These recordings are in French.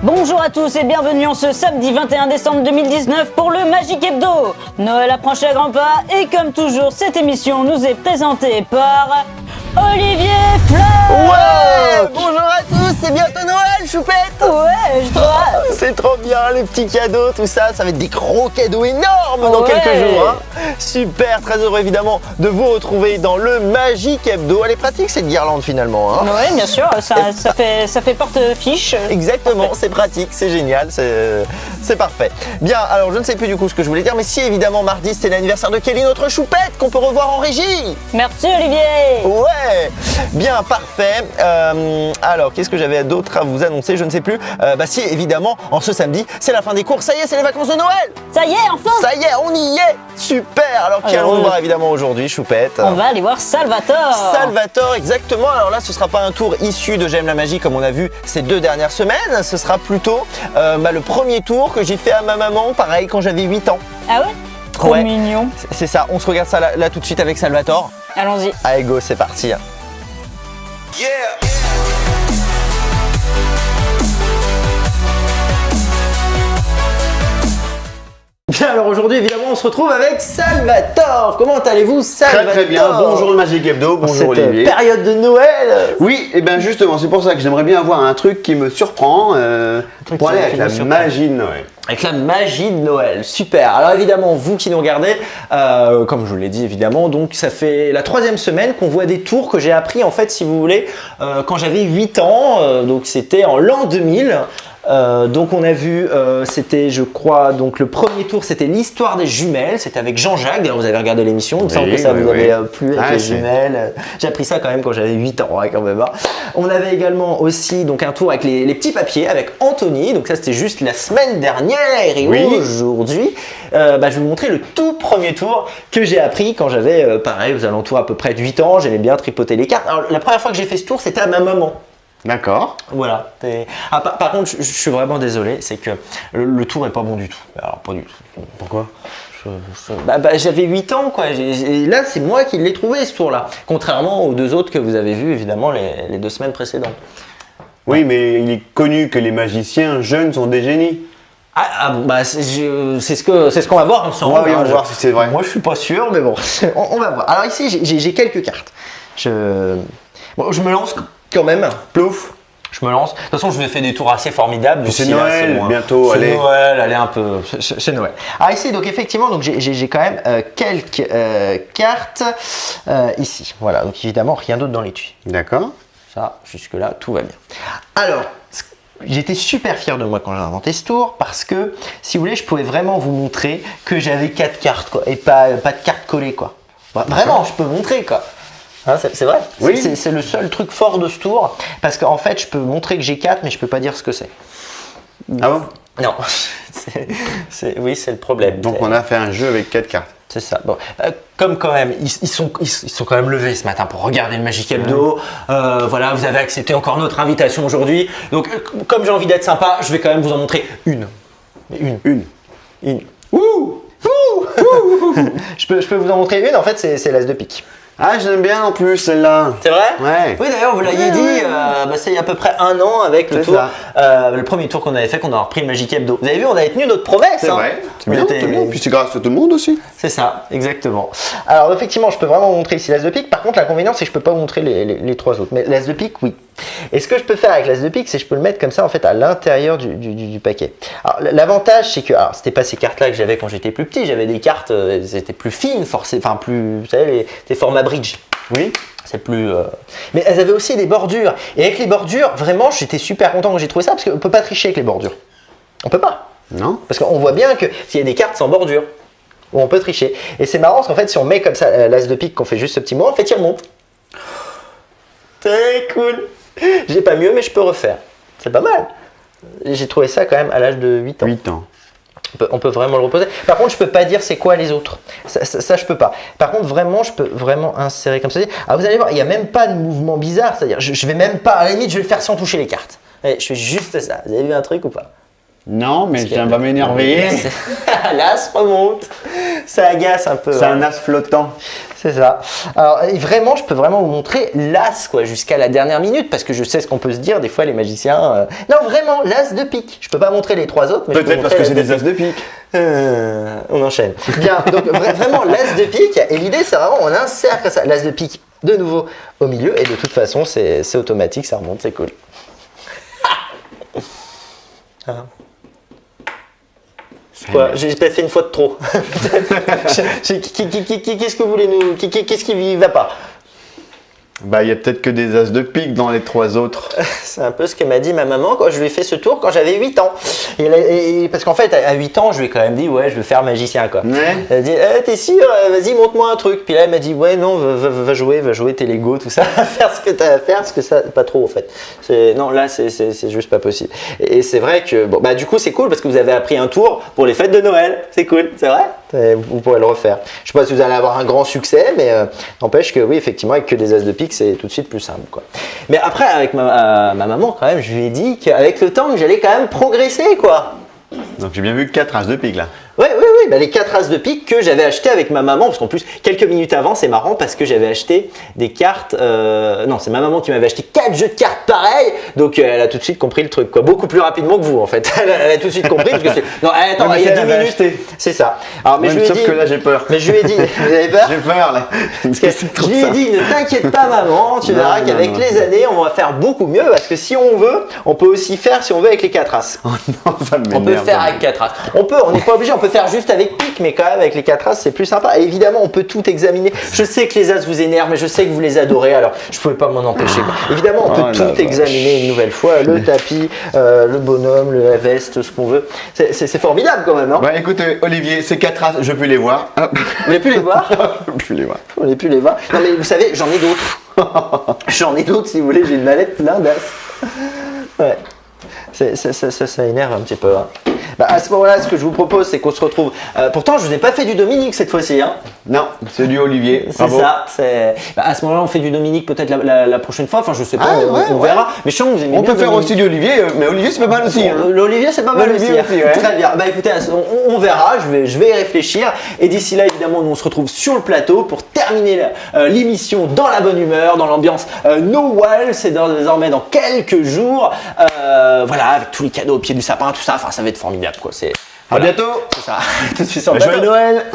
Bonjour à tous et bienvenue en ce samedi 21 décembre 2019 pour le Magic Hebdo. Noël approche à grands pas et comme toujours, cette émission nous est présentée par Olivier Fleur. Ouais, bonjour à tous, c'est bientôt Noël, choupette. Ouais, je crois. C'est trop bien, les petits cadeaux, tout ça, ça va être des gros cadeaux énormes dans quelques jours. Hein. Super, très heureux évidemment de vous retrouver dans le Magic Hebdo. Elle est pratique cette guirlande finalement. Hein. Ouais, bien sûr, ça fait porte-fiche. Exactement, c'est pratique, c'est génial, c'est parfait. Bien, alors je ne sais plus du coup ce que je voulais dire, mais si évidemment mardi c'était l'anniversaire de Kelly, notre choupette, qu'on peut revoir en régie. Merci Olivier. Ouais, bien, parfait. Alors, qu'est-ce que j'avais d'autre à vous annoncer? Je ne sais plus. Si, évidemment, en ce samedi, c'est la fin des cours. Ça y est, c'est les vacances de Noël. Ça y est, enfin. Ça y est, on y est. Super. Alors, qui allons-nous voir évidemment aujourd'hui, choupette? On va aller voir Salvatore. Salvatore, exactement. Alors là, ce sera pas un tour issu de J'aime la magie comme on a vu ces 2 dernières semaines. Ce sera plutôt le premier tour que j'ai fait à ma maman, pareil, quand j'avais 8 ans. Ah ouais? Trop Ouais. mignon. C'est ça. On se regarde ça là tout de suite avec Salvatore. Allons-y. Allez, go, c'est parti. Bien, alors aujourd'hui, évidemment, on se retrouve avec Salvatore. Comment allez-vous, Salvatore? Très bien, bonjour le Magic Hebdo, bonjour Cette Olivier. période de Noël. Oui, et bien justement, c'est pour ça que j'aimerais bien avoir un truc qui me surprend pour aller avec la magie de Noël. Avec la magie de Noël, super. Alors évidemment, vous qui nous regardez, comme je vous l'ai dit évidemment, donc ça fait la 3e semaine qu'on voit des tours que j'ai appris en fait, si vous voulez, quand j'avais 8 ans, donc c'était en l'an 2000. Donc on a vu, c'était je crois, donc le premier tour c'était l'histoire des jumelles, c'était avec Jean-Jacques, d'ailleurs vous avez regardé l'émission, il me semble que ça vous avait plu avec les jumelles, j'ai appris ça quand même quand j'avais 8 ans hein, quand même. Hein. On avait également aussi donc un tour avec les petits papiers avec Anthony, donc ça c'était juste la semaine dernière et aujourd'hui je vais vous montrer le tout premier tour que j'ai appris quand j'avais pareil aux alentours à peu près de 8 ans, j'aimais bien tripoter les cartes. Alors la première fois que j'ai fait ce tour c'était à ma maman. D'accord. Voilà. Par contre, je suis vraiment désolé, c'est que le tour est pas bon du tout. Alors, pas du tout. Pourquoi? J'avais 8 ans, quoi. Et là, c'est moi qui l'ai trouvé, ce tour-là. Contrairement aux 2 autres que vous avez vus, évidemment, les 2 semaines précédentes. Oui, mais il est connu que les magiciens jeunes sont des génies. C'est ce qu'on va voir ensemble. On va voir si c'est vrai. Moi, je suis pas sûr, mais bon, on va voir. Alors ici, j'ai quelques cartes. Je me lance quand même. Plouf. Je me lance. De toute façon, je vais faire des tours assez formidables. C'est Noël, bientôt. C'est Noël, allez un peu. C'est Noël. Alors ici, donc effectivement, donc j'ai quand même quelques cartes ici. Voilà, donc évidemment, rien d'autre dans l'étui. D'accord. Ça, jusque-là, tout va bien. Alors, j'étais super fier de moi quand j'ai inventé ce tour parce que, si vous voulez, je pouvais vraiment vous montrer que j'avais 4 cartes, quoi, et pas de cartes collées, quoi. Vraiment, je peux montrer, quoi. Hein, c'est vrai, oui. C'est le seul truc fort de ce tour parce qu'en fait je peux montrer que j'ai 4 mais je peux pas dire ce que c'est. Ah bon? Non, oui c'est le problème. Donc on a fait un jeu avec 4 cartes. C'est ça. Bon, comme quand même, ils sont quand même levés ce matin pour regarder le Magic Hebdo. Voilà, vous avez accepté encore notre invitation aujourd'hui. Donc comme j'ai envie d'être sympa, je vais quand même vous en montrer une. Ouh. Je peux vous en montrer une. En fait, c'est l'as de pique. Ah, je l'aime bien en plus celle-là. C'est vrai? Ouais. Oui, d'ailleurs, vous l'aviez dit, c'est il y a à peu près 1 an avec le tour, le premier tour qu'on avait fait, qu'on a repris le Magic Hebdo. Vous avez vu, on avait tenu notre promesse. C'est vrai. C'est bien, c'est bien. Puis c'est grâce à tout le monde aussi. C'est ça, exactement. Alors, effectivement, je peux vraiment vous montrer ici l'as de pique. Par contre, l'inconvénient, c'est que je peux pas vous montrer les 3 autres. Mais l'as de pique, oui. Et ce que je peux faire avec l'as de pique, c'est que je peux le mettre comme ça, en fait, à l'intérieur du paquet. Alors, l'avantage, c'est que, alors, c'était pas ces cartes-là que j'avais quand j'étais plus petit. J'avais des cartes, elles étaient plus fines, enfin, plus, vous savez, des formats bridge. Oui. C'est plus. Mais elles avaient aussi des bordures. Et avec les bordures, vraiment, j'étais super content quand j'ai trouvé ça parce qu'on peut pas tricher avec les bordures. On peut pas. Non. Parce qu'on voit bien que s'il y a des cartes sans bordure, où on peut tricher. Et c'est marrant parce qu'en fait, si on met comme ça l'as de pique, qu'on fait juste ce petit mot, en fait, il remonte. Très cool. J'ai pas mieux, mais je peux refaire. C'est pas mal. J'ai trouvé ça quand même à l'âge de 8 ans. 8 ans. On peut vraiment le reposer. Par contre, je peux pas dire c'est quoi les autres. Ça, je peux pas. Par contre, vraiment, je peux vraiment insérer comme ça. Alors, vous allez voir, il n'y a même pas de mouvement bizarre. C'est-à-dire, je vais même pas, à la limite, je vais le faire sans toucher les cartes. Allez, je fais juste ça. Vous avez vu un truc ou pas? Non, mais ça va m'énerver. L'as remonte. Ça agace un peu. C'est un as flottant. C'est ça. Alors vraiment, je peux vraiment vous montrer l'as quoi jusqu'à la dernière minute parce que je sais ce qu'on peut se dire des fois les magiciens. Non vraiment l'as de pique. Je peux pas montrer les trois autres. Mais peut-être parce que c'est des as de pique. On enchaîne. Bien. Donc vraiment l'as de pique. Et l'idée c'est vraiment on insère comme ça l'as de pique de nouveau au milieu et de toute façon c'est automatique, ça remonte, c'est cool. Quoi, j'ai peut-être fait une fois de trop. Qu'est-ce que vous voulez nous. Qu'est-ce qui va pas? Bah, il y a peut-être que des as de pique dans les trois autres. C'est un peu ce que m'a dit ma maman quand je lui ai fait ce tour quand j'avais 8 ans. Parce qu'en fait, à 8 ans, je lui ai quand même dit, ouais, je veux faire magicien, quoi. Ouais. Elle a dit, t'es sûr? Vas-y, montre-moi un truc. Puis là, elle m'a dit, ouais, non, va jouer tes Lego, tout ça. Faire ce que t'as à faire, parce que ça, pas trop, en fait. Non, là, c'est juste pas possible. Et c'est vrai que, bon, bah, du coup, c'est cool parce que vous avez appris un tour pour les fêtes de Noël. C'est cool, c'est vrai? Vous pourrez le refaire. Je sais pas si vous allez avoir un grand succès, mais n'empêche que oui, effectivement, avec que des as de pique, c'est tout de suite plus simple, quoi. Mais après, avec ma maman, quand même, je lui ai dit qu'avec le temps, j'allais quand même progresser, quoi. Donc j'ai bien vu 4 as de pique là. Oui, bah, les 4 as de pique que j'avais acheté avec ma maman, parce qu'en plus, quelques minutes avant, c'est marrant parce que j'avais acheté des cartes. Non, c'est ma maman qui m'avait acheté 4 jeux de cartes pareils, donc elle a tout de suite compris le truc, quoi. Beaucoup plus rapidement que vous, en fait. Elle a tout de suite compris parce que c'est. Non, attends, il y a 10 minutes. C'est ça. Alors, mais je lui ai sauf dit. que là j'ai peur. Mais je lui ai dit, vous avez peur? J'ai peur là. Je lui ai dit, ne t'inquiète pas, maman, tu verras qu'avec les années, on va faire beaucoup mieux parce que si on veut, on peut aussi faire si on veut avec les 4 as. Oh non, ça m'énerve. On peut faire avec 4 as. On n'est pas obligé, on peut faire juste avec pique, mais quand même avec les 4 as, c'est plus sympa. Et évidemment, on peut tout examiner. Je sais que les as vous énervent, mais je sais que vous les adorez, alors je ne pouvais pas m'en empêcher. Évidemment, on peut tout examiner une nouvelle fois. Le tapis, le bonhomme, la veste, ce qu'on veut. C'est formidable quand même, non? Ouais, écoute, Olivier, ces 4 as, je peux les voir. Vous voulez plus les voir? Je peux plus les voir. Vous voulez plus les voir? Non, mais vous savez, j'en ai d'autres. J'en ai d'autres, si vous voulez, j'ai une mallette plein d'as. Ouais. Ça énerve un petit peu. Hein. Bah, à ce moment-là, ce que je vous propose, c'est qu'on se retrouve. Pourtant, je vous ai pas fait du Dominique cette fois-ci. Hein. Non, c'est du Olivier. C'est ça. Bah, à ce moment-là, on fait du Dominique peut-être la prochaine fois. Enfin, je sais pas, on verra. Mais je sens que vous aimez on bien. peut faire aussi du Olivier, mais Olivier, c'est pas mal aussi. Hein. L'Olivier, c'est pas mal aussi. Ouais. Très bien. Bah écoutez, on verra. Je vais y réfléchir. Et d'ici là, évidemment, nous on se retrouve sur le plateau pour terminer l'émission dans la bonne humeur, dans l'ambiance Noël. C'est désormais dans quelques jours. Voilà, avec tous les cadeaux au pied du sapin, tout ça. Enfin, ça va être formidable, quoi. À bientôt. C'est ça. Tout de suite sur le plateau. Joyeux Noël.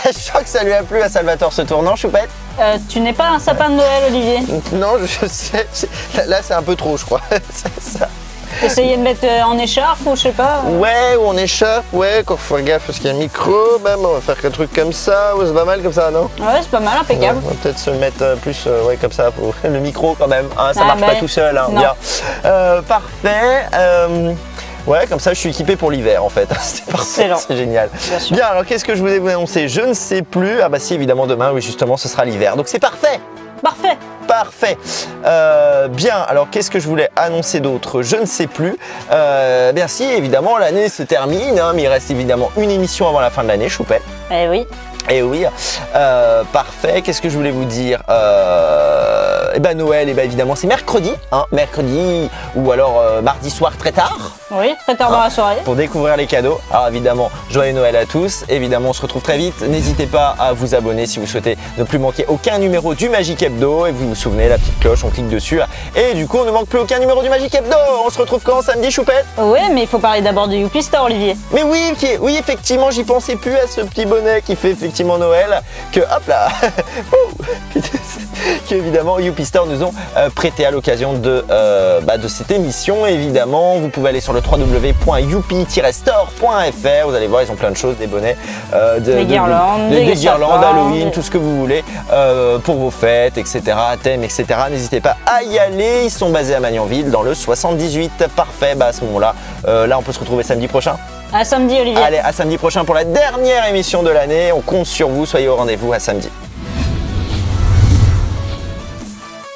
Je crois que ça lui a plu à Salvatore ce tournant, Choupette. Tu n'es pas un sapin de Noël, Olivier? Non, je sais. Là, c'est un peu trop, je crois. C'est ça. Essayez de mettre en écharpe ou je sais pas. Ouais, ou en écharpe, ouais, quand faut faire gaffe parce qu'il y a un micro, on va faire un truc comme ça, ouais, c'est pas mal comme ça, non? Ouais, c'est pas mal, impeccable. On va peut-être se mettre plus ouais, comme ça pour le micro quand même, hein, ça marche bah, pas tout seul, hein, non. bien. Parfait. Ouais, comme ça je suis équipé pour l'hiver en fait. C'est parfait, c'est génial. Bien, alors qu'est-ce que je voulais vous annoncer? Je ne sais plus. Ah bah si, évidemment demain, oui justement, ce sera l'hiver. Donc c'est parfait. Parfait. Parfait. Bien, alors qu'est-ce que je voulais annoncer d'autre? Je ne sais plus. Bien si, évidemment, l'année se termine, hein, mais il reste évidemment une émission avant la fin de l'année, Choupette. Eh oui. Et oui, parfait. Qu'est-ce que je voulais vous dire? Eh ben Noël, eh ben évidemment c'est mercredi, hein, mercredi ou alors mardi soir très tard. Oui, très tard dans la soirée. Pour découvrir les cadeaux. Alors évidemment, joyeux Noël à tous. Évidemment, on se retrouve très vite. N'hésitez pas à vous abonner si vous souhaitez ne plus manquer aucun numéro du Magic Hebdo. Et vous vous souvenez, la petite cloche, on clique dessus. Et du coup, on ne manque plus aucun numéro du Magic Hebdo. On se retrouve quand samedi, Choupette? Oui, mais il faut parler d'abord du Youpi Store, Olivier. Mais oui, oui, effectivement, j'y pensais plus à ce petit bonnet qui fait effectivement Noël. Que hop là, que évidemment Youpi Store nous ont prêté à l'occasion de cette émission. Évidemment, vous pouvez aller sur le www.youpi-store.fr. Vous allez voir, ils ont plein de choses, des bonnets, des guirlandes, des guirlandes Halloween, tout ce que vous voulez pour vos fêtes, etc. Thèmes, etc. N'hésitez pas à y aller. Ils sont basés à Magnanville dans le 78. Parfait. Bah à ce moment-là, là on peut se retrouver samedi prochain. À samedi, Olivier. Allez, à samedi prochain pour la dernière émission de l'année. On compte sur vous. Soyez au rendez-vous. À samedi.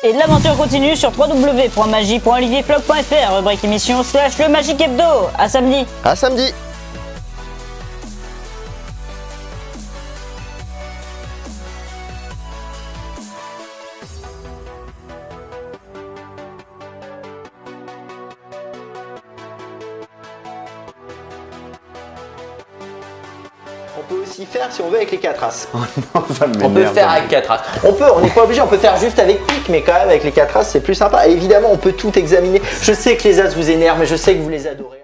Et l'aventure continue sur www.magie.olivierflog.fr, rubrique émission / le Magic Hebdo. À samedi. À samedi. On peut aussi faire si on veut avec les 4 As. Non, ça On peut m'énerve, faire ça. avec 4 As. On n'est pas obligé, on peut faire juste avec pique, mais quand même avec les 4 As c'est plus sympa. Et évidemment, on peut tout examiner. Je sais que les As vous énervent, mais je sais que vous les adorez.